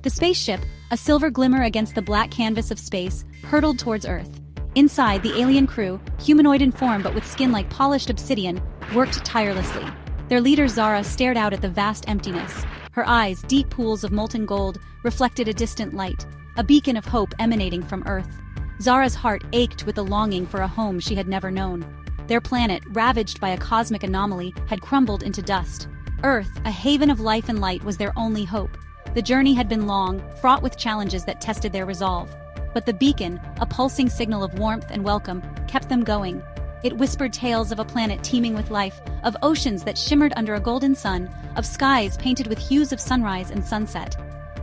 The spaceship, a silver glimmer against the black canvas of space, hurtled towards Earth. Inside, the alien crew, humanoid in form but with skin like polished obsidian, worked tirelessly. Their leader Zara stared out at the vast emptiness. Her eyes, deep pools of molten gold, reflected a distant light, a beacon of hope emanating from Earth. Zara's heart ached with the longing for a home she had never known. Their planet, ravaged by a cosmic anomaly, had crumbled into dust. Earth, a haven of life and light, was their only hope. The journey had been long, fraught with challenges that tested their resolve. But the beacon, a pulsing signal of warmth and welcome, kept them going. It whispered tales of a planet teeming with life, of oceans that shimmered under a golden sun, of skies painted with hues of sunrise and sunset.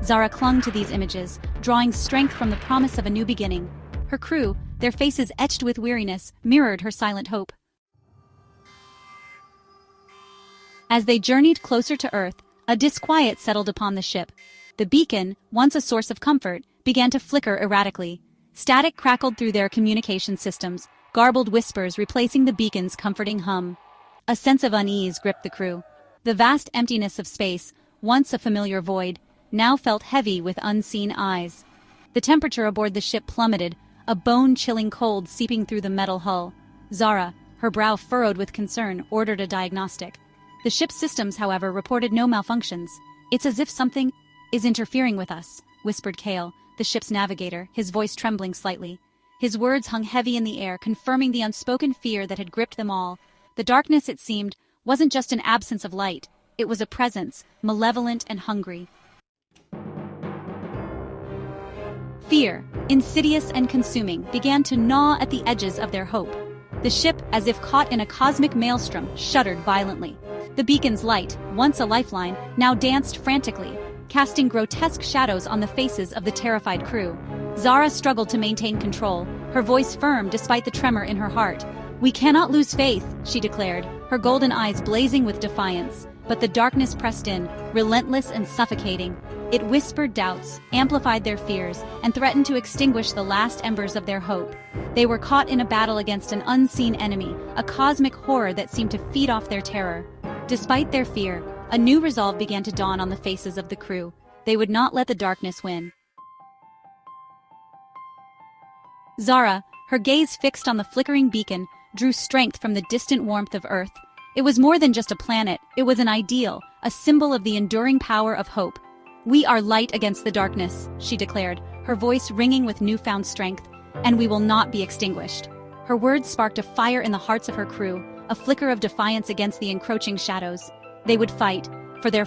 Zara clung to these images, drawing strength from the promise of a new beginning. Her crew, their faces etched with weariness, mirrored her silent hope. As they journeyed closer to Earth, a disquiet settled upon the ship. The beacon, once a source of comfort, began to flicker erratically. Static crackled through their communication systems, garbled whispers replacing the beacon's comforting hum. A sense of unease gripped the crew. The vast emptiness of space, once a familiar void, now felt heavy with unseen eyes. The temperature aboard the ship plummeted, a bone-chilling cold seeping through the metal hull. Zara, her brow furrowed with concern, ordered a diagnostic. The ship's systems, however, reported no malfunctions. "It's as if something is interfering with us," whispered Kale, the ship's navigator, his voice trembling slightly. His words hung heavy in the air, confirming the unspoken fear that had gripped them all. The darkness, it seemed, wasn't just an absence of light. It was a presence, malevolent and hungry. Fear, insidious and consuming, began to gnaw at the edges of their hope. The ship, as if caught in a cosmic maelstrom, shuddered violently. The beacon's light, once a lifeline, now danced frantically, casting grotesque shadows on the faces of the terrified crew. Zara struggled to maintain control, her voice firm despite the tremor in her heart. "We cannot lose faith," she declared, her golden eyes blazing with defiance. But the darkness pressed in, relentless and suffocating. It whispered doubts, amplified their fears, and threatened to extinguish the last embers of their hope. They were caught in a battle against an unseen enemy, a cosmic horror that seemed to feed off their terror. Despite their fear, a new resolve began to dawn on the faces of the crew. They would not let the darkness win. Zara, her gaze fixed on the flickering beacon, drew strength from the distant warmth of Earth. It was more than just a planet, it was an ideal, a symbol of the enduring power of hope. "We are light against the darkness," she declared, her voice ringing with newfound strength, "and we will not be extinguished." Her words sparked a fire in the hearts of her crew, a flicker of defiance against the encroaching shadows. They would fight, for their